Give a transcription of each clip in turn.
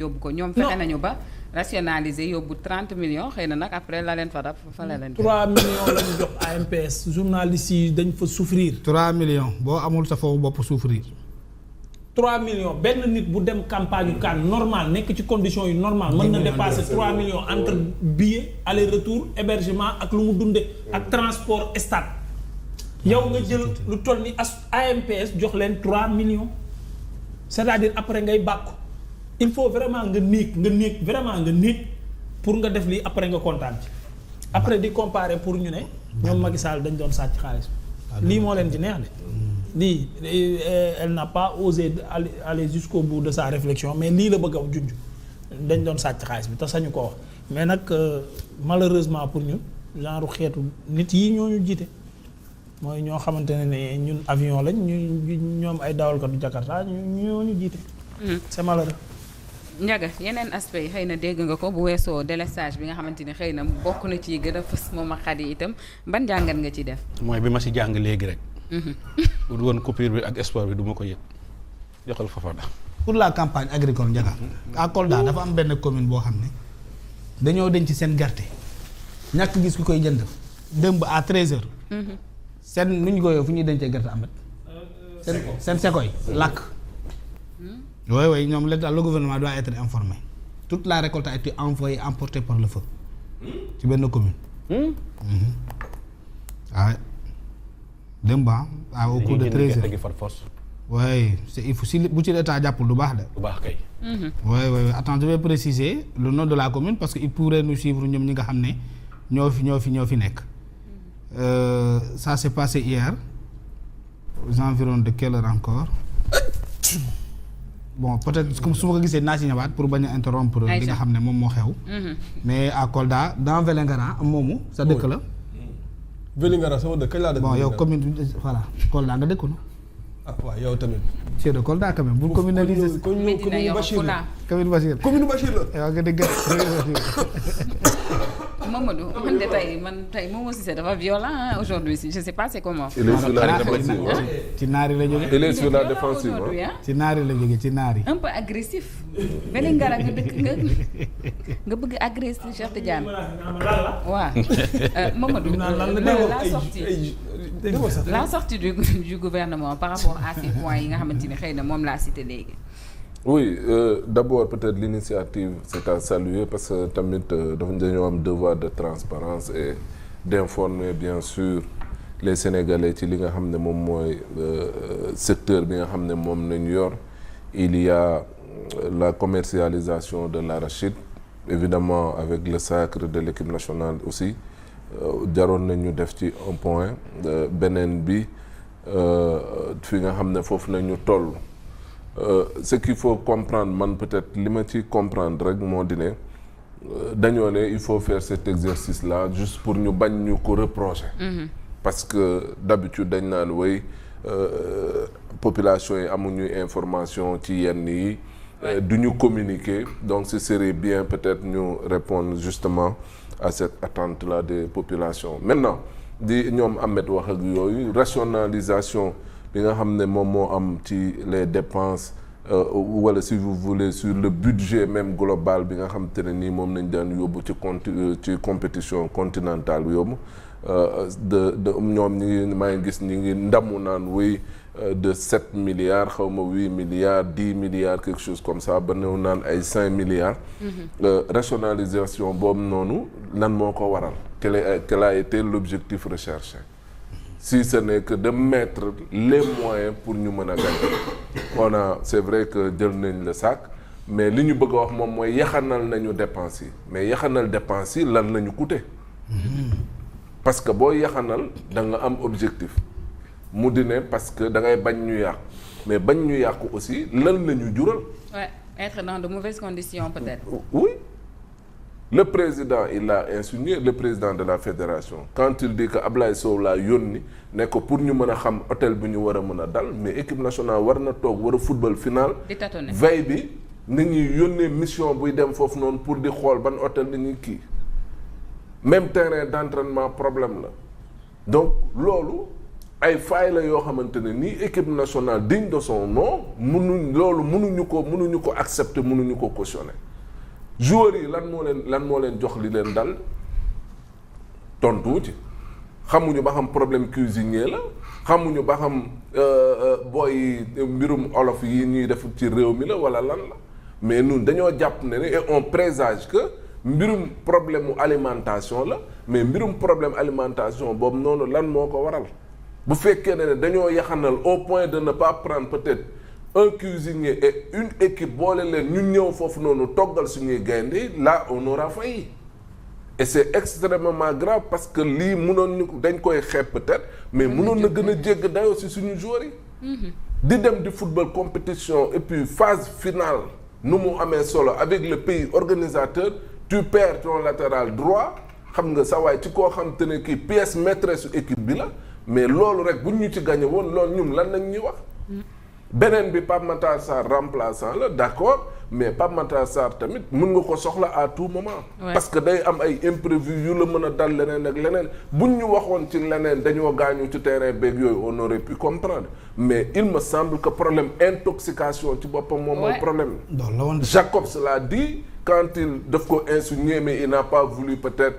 yóbbu ko ñoom fexe nañu ba rationaliser yóbbu 30 millions xëy na nag après la leen fa dab fa la leen 3 millions lañu jox AMPS journalistes yi dañ fa souffrir 3 millions boo amul sa foofu bopp souffrir 3 millions benn nit bu dem campagne kan normal nekk ci conditions yu normal mën na dépasser 3 millions entre billet aller retour hébergement ak lu mu dunde ak transport stade yow nga jël lu toll ni AMPS jox leen 3 millions c'est-à-dire après ngay bàkku il faut vraiment nga néeg pour nga def lii après nga kontaan ci après di comparer pour ñu ne ñoom Macky Sall dañ doon sàcc xaalis lii moo leen di neex de lii elle n'a pas osé aller jusqu'au bout de sa réflexion mais lii la bëgg a junj dañ doon sàcc xaalis bi te sañu ko wax mais nag malheureusement pour ñun genre xeetu nit yi ñoo ñu jiite mooy ñoo xamante ne ñun avion lañ ñoom ay dawalkatu Jakarta ñoo ñu jiite. c'est malheureux. Ndiaga yeneen aspect yi xëy na dégg nga ko bu weesoo délestage bi nga xamante ni xëy na bokk na ci gën a fës moom ak xat yi itam ban jàngat nga ci def. mooy bi ma si jàng léegi rek. bu woon coupure bi ak sport bi du ma ko yëg joxal Fafana. pour la campagne agricole Ndiaga à Kolda dafa am benn commune boo xam ne dañoo denc seen gerte ñàkk gis ku koy jënd démb à 13h. seen nu ñu koy fu ñuy dencee gerte amet seen sekoy làkk. oui ñoom le gouvernement doit être informé toute la récolte a été envoyée emportée par le feu ci benn commune. waaw démb au cours de 13 heures. oui c'est il faut si bu ci état jàppul du baax de. du baax kay. oui attends je vais préciser le nom de la commune parce que il pourrait nous suivre ñoom ñi nga xam ne ñoo fi nekk. Ça s'est passé hier aux environs de quelle heure encore. Bon peut-être comme su ma ko gisee naa ci ñëwaat pour bañ a interrompre li nga xam ne moom moo xew. mais à Kolda dans Vélingara moomu sa dëkk la. Vélingara sama dëkk kañ laa dëkk. bon yow commune voilà Kolda nga dëkk na. ah waaw yow tamit. c'est de Kolda quand même bu communaliser. Medina Bachir la commune Bachir la. waaw nga dëgg Mamadou man de tey Momo Cissé dafa violent aujourd'hui je sais pas c'est comment. il est sur la défensive ci naari la jógee. il est sur la défensive ci naari la jógee ci naari. un peu agressif. Vélingara nga dëkk nga bëgg agressif Cheikh Tidiane. waaw Mamadou. la sortie du gouvernement par rapport à ces points yi nga xamante ni xëy na moom laa cité léegi. oui d'abord peut-être l'initiative c'est à saluer parce que tamit dañoo am devoir de transparence et d'informer bien sûr les Sénégalais ci li nga xam ne moom mooy secteur bi nga xam ne moom nañu yor. Il y a la commercialisation de l'arachide évidemment avec le sacre de l'équipe nationale aussi jaroon nañu def ci un point beneen bi fi nga xam ne foofu nañu toll. Ce qu'il faut comprendre man peut-être li ma ci comprendre rek moo di ne dañoo ne il faut faire cet exercice là juste pour ñu bañ ñu ko reprocher. Parce que d'habitude dañ naan way population yi amuñu information ci yenn yi du ñu communiquer donc ce serait bien peut-être ñu répondre justement à cette attente là des populations. Maintenant di ñoom Ahmed wax ak yooyu rationalisation bi nga xam ne moom moo am ci les dépenses wala si vous voulez sur le budget même global bi nga xam te ne nii moom nañ daan yóbbu ci compétition continentale bi yóbbu de ñoom ñi ngi maa ngi gis ñi ngi ndamu naan wuy de 7 milliards xaw ma 8 milliards 10 milliards quelque chose comme ça ba new naan ay 5 milliards rationalisation boobu noonu lan moo ko waral quel a été l'objectif recherché si ce n'est que de mettre les moyens pour ñu mën a gagner c'est vrai que jël nañ le sac mais li ñu bëgg a wax moom mooy yaxanal nañu dépenses yi mais yaxanal dépenses yi lan nañu coûter parce que boo yaxanal da nga am objectif mu di ne parce que da ngay bañ ñu yàqu mais bañ ñu yàqu aussi lan la ñu jural. Ouais, être dans de mauvaises conditions peut-être. Oui. Le président il a insinué le président de la fédération quand il dit que Ablaye Sow laa yónni ne ko pour ñu mën a xam hôtel bi ñu war a mën a dal mais équipe nationale war na toog war a football final. veille bi nit ñi yónnee mission buy dem foofu noonu pour di xool ban hôtel nit ñi kii même terrain d'entraînement problème la donc loolu ay failles la yoo xamante ne nii équipe nationale digne de son nom mënuñu ko accepter mënuñu ko cautionner joueurs yi lan moo leen jox li leen dal tontu ci xamuñu ba xam problème cuisinier la xamuñu ba xam booy mbirum olof yi ñuy def ci réew mi la wala lan la mais ñun dañoo jàpp ne et on présage que mbirum problème mu alimentation la mais mbirum problème alimentation boobu noonu lan moo ko waral bu fekkee ne dañoo yaxanal au point de ne pas prendre peut-être un cuisinier et une équipe boole leen ñu ñëw foofu noonu toggal suñuy gaynde là on aura failli et c'est extrêmement grave parce que lii mënoon ñu dañ koy xeeb peut-être mais mënoon na gën a jégg dayoo si suñu joueurs yi di dem di football compétition et puis phase finale nu mu amee solo avec le pays organisateur tu perds ton latéral droit xam nga sa waay ci koo xam te ne kii pièce maîtresse su équipe bi la mais loolu rek buñ ñu ci gagné woon loolu ñun lan nañ ñuy wax beneen bi Pape Matar Sarr remplaçant la d'accord mais Pape Matar Sarr tamit mën nga ko soxla à tout moment parce que day am ay imprévu yu la mën a dal leneen ak leneen buñ ñu waxoon ci leneen dañoo gaañu ci terrain beeg yooyu on aurait pu comprendre mais il me semble que problème intoxication ci boppam moom mooy problème Jacobs l'a dit quand il daf ko insinuer mais il n'a pas voulu peut-être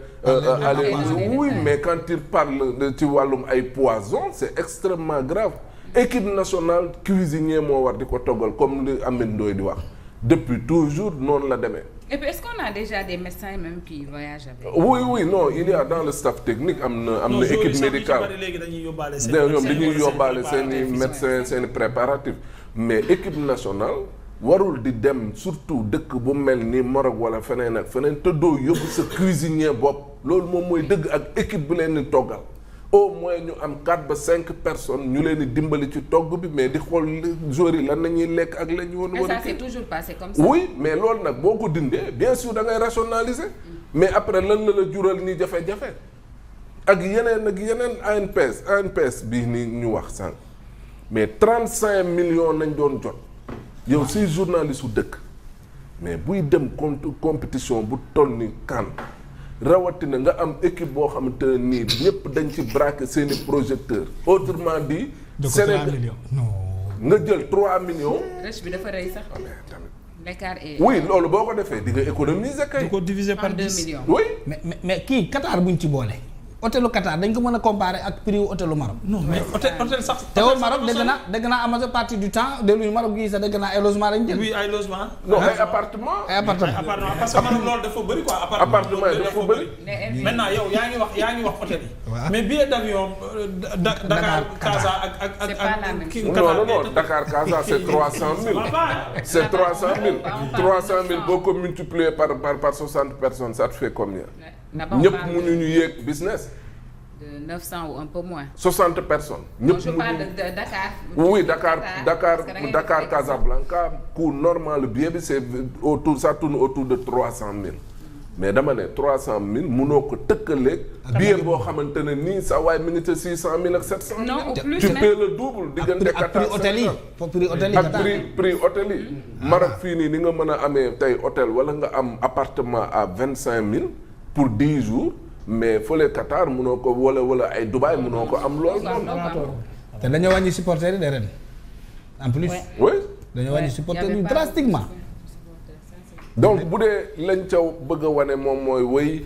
aller oui mais quand il parle de ci wàllum ay poison c'est extrêmement grave équipe nationale cuisinier moo war di ko toggal comme li Amine Ndoye di wax depuis toujours noonu la demee. Et puis est-ce qu'on a déjà des médecins même qui voyagent avec? Oui non il y a dans le staff technique am na équipe médicale ñoom dañuy yóbbaale seeni médecins seeni préparatifs mais équipe nationale warul di dem surtout dëkk bu mel ni Maroc wala feneen ak feneen te doo yóbbu sa cuisinier bopp loolu moom mooy dëgg ak équipe bu leen di toggal au moins ñu am 4 ba 5 personnes ñu leen di dimbali ci togg bi mais di xool joueurs yi lan la ñuy lekk ak la ñu woon. mais ça c'est toujours passé comme ça. oui mais loolu nag boo ko dindee bien sûr da ngay rationaliser mais après lan la jural ni jafe-jafe ak yeneen ANPS bii ni ñu wax sànq mais 35 millions nañ doon jot. yow si journaliste u dëkk mais buy dem compétition bu toll ni CAN rawatina nga am équipe boo xamante ne nii ñëpp dañ ci braquer seeni projecteurs autrement dit Sénégal nga jël 3 millions. rëcc bi dafa rëy sax. l'écart est. oui loolu boo ko defee di nga économiser kay. di ko diviser par 2 10 millions. oui mais kii Qatar buñ ci boole. hôtelu Qatar dañ ko mën a comparer ak prix hôtelu Maroc. non mais hôtel sax. te woon Maroc dégg naa amateur partie du temps de luy Maroc gii sax dégg naa ay logement lañ jël. oui ay logement. non ay appartement. parce que Maroc loolu dafa bëri quoi. appartement yi dafa bëri. maintenant yow yaa ngi wax hôtel yi. mais billet d'avion Dakar Casa ak kii Qatar. non Dakar Casa c'est 300 000. c'est 300 000. 300 000 boo ko multiplier par 60 personnes ça te fait combien. ñëpp mënuñu yéeg business. de 900 ou un peu moins. 60 personnes. ñëpp je parle de Dakar. oui Dakar Casablanca coût normal billet bi c'est autour ça tourne autour de 300 000. mais dama ne 300 000 mënoo ko tëkkaleeg. billet boo xamante ne nii sa waaye mi ngi te 600 000 ak 700 000. non au plus tu paies le double diggante Qatar ak prix hôtel yi ak prix hôtel yi. Maroc fii nii ni nga mën a amee tey hôtel wala nga am appartement à 25 000. pour 10 jours mais fële Qatar mënoo ko wala ay Dubaï mënoo ko am lool noonu. te dañoo wàññi supporters yi de ren en plus. oui dañoo wàññi supporters yi drastiquement. donc bu dee lañ ca bëgg a wane moom mooy wéy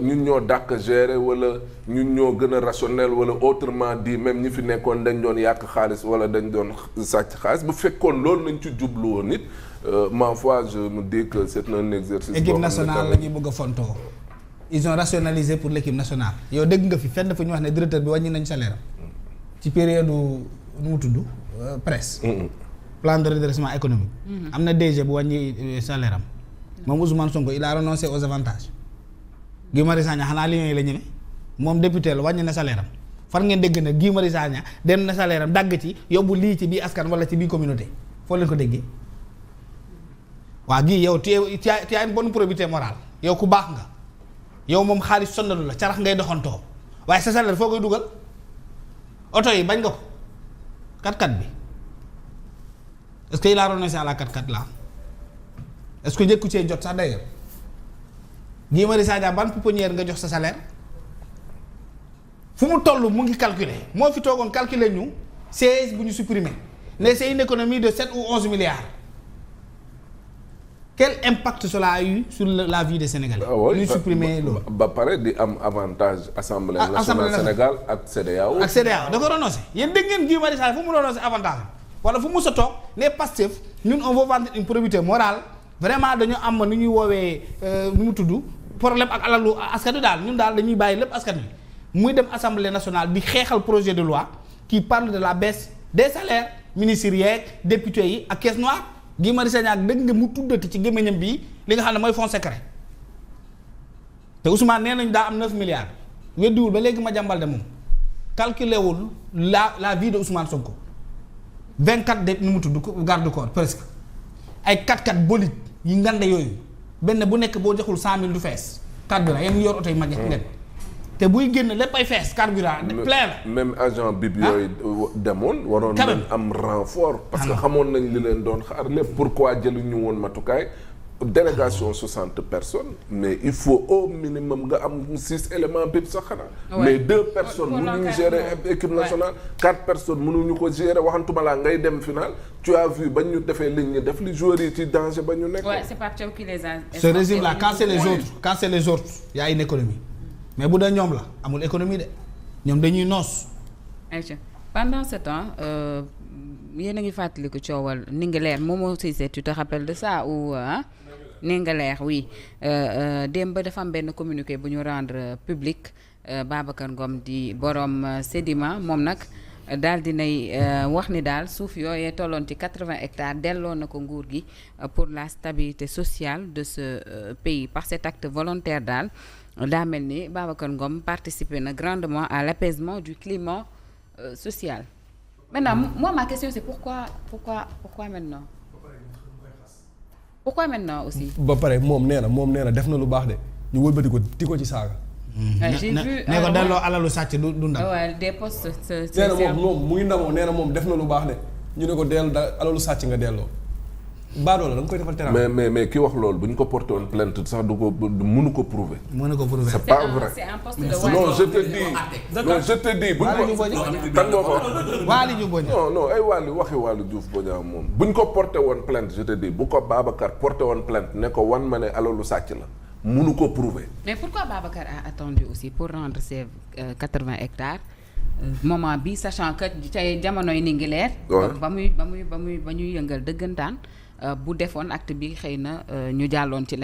ñun ñoo dàq gérer wala ñun ñoo gën a rationnel wala autrement dit même ñi fi nekkoon dañ doon yàq xaalis wala dañ doon sàcc xaalis bu fekkoon loolu nañ ci jublu woon nit ma foi je me dis que c'est un exercice. équipe nationale la ñuy bëgg a fontoo. ils ont rationalisé pour l'équipe nationale yow dégg nga fi fenn fu ñu wax ne directeur bi wàññi nañ salaire ci période nu mu tudd presse. plan de redressement économique. am na DG bu wàññi salaire am. moom Ousmane Sonko il a renoncé aux avantages. Guy Marius Sagna xanaa Lions yi la ñeme moom député la wàññi na salaire am far ngeen dégg na Guy Marius Sagna dem na salaire am dagg ci yóbbu lii ci bii askan wala ci bii communauté foo leen ko déggee. waa Guy yow tu as une bonne probité morale yow ku baax nga. yow moom xaalis sonnalu la carax ngay doxantoo waaye sa salaire foo koy dugal oto yi bañ nga ko 4x4 bi est-ce que il a renoncé à la 4x4 là est-ce que njëkku cee jot sax d'ailleurs Guy Marius Sagna ban pouponnière nga jox sa salaire fu mu toll mu ngi calculer moo fi toogoon calculer ñu 16 bu ñu supprimer ne c'est une économie de 7 ou 11 milliards. Quel impact cela a eu sur la vie des Sénégalais. ñu supprimer loolu. ba pare di am avantage assemblée nationale Sénégal ak CEDEAO. ak CEDEAO da ko renoncé yéen dégg ngeen Guy Marius Sagna fu mu renoncé avantage wala fu mu sa toog ne Pastef ñun on veut vendre une probité morale vraiment dañu am nu ñuy woowee nu mu tudd problème ak alalu askan wi daal ñun daal dañuy bàyyi lépp askan wi muy dem assemblée nationale di xeexal projet de loi qui parle de la baisse des salaires ministres yeeg députés yi ak caisse noire. Guy Marius Sagna dëgg nga mu tuddati ci gémmiñam bii li nga xam ne mooy fonds secret te Ousmane nee nañ daa am 9 milliards weddiwul ba léegi ma jàmbal de moom calculé wul la vie de Ousmane Sonko 24 de nu mu tudd garde corps presque ay 4x4 bolide yi ngande yooyu benn bu nekk boo joxul 100 000 du fees carburant yéen yor oto yi mag ngeen te buy génn lépp ay fees carburant plein la. même agent bib yooyu demoon waroon nañ am renfort parce que xamoon nañ li leen doon xaar lépp pourquoi jëluñu woon matukaay délégation 60 personnes mais il faut au minimum nga am 6 éléments bib sax xanaa mais 2 personnes mënuñu gérer équipe nationale 4 personnes mënuñu ko gérer waxantuma laa ngay dem final tu as vu ba ñu defee liñ ñu def li joueurs yi ci danger ba ñu nekk. c'est pas Thiaw qui les a. ce régime là quand c'est les autres y a une économie. mais bu dee ñoom la amul économie de ñoom dañuy noos. ayca pendant ce temps yéen a ngi fàttaliku coowal Ndingler Momo Cissé tu te rappelles de ça ou ah. Ndingler oui démb dafa am benn communiqué bu ñu rendre public Babacar Ngom di borom Sedima moom nag daal dinay wax ni daal suuf yooyee tolloon ci 80 hectares delloo na ko nguur gi pour la stabilité sociale de ce pays par cet acte volontaire daal. daa mel ni Babacar Ngom participer na grandement à l'apaisement du climat social. Maintenant moi ma question c'est pourquoi maintenant. Pourquoi maintenant aussi. ba pare moom nee na def na lu baax de ñu wëlbati ko ti ko ci saaga. j'ai vu ne ko delloo alalu sàcc du ndam. des postes. nee na moom muy ndamoo nee na moom def na lu baax de ñu ne ko alalu sàcc nga delloo. baadoo la da nga koy defal terrain. mais ki wax loolu bu ñu ko porté woon plainte sax du ko mënu ko prouver. mënu ko prouver c'est pas vrai. c'est un poste de non je te dis bu ñu ko kan nga ko Waly Diouf Bodiang non ay waxi Waly Diouf Bodiang moom bu ñu ko porté woon plainte je te dis bu ko Babacar porté woon plainte ne ko wan ma ne alalu sàcc la mënu ko prouver. mais pourquoi Babacar a attendu aussi pour rendre ces 80 hectares moment bi sachant que tey jamonoy Ndingler. ba muy yëngal dëggantaan bu defoon acte bi xëy na ñu jàlloon ci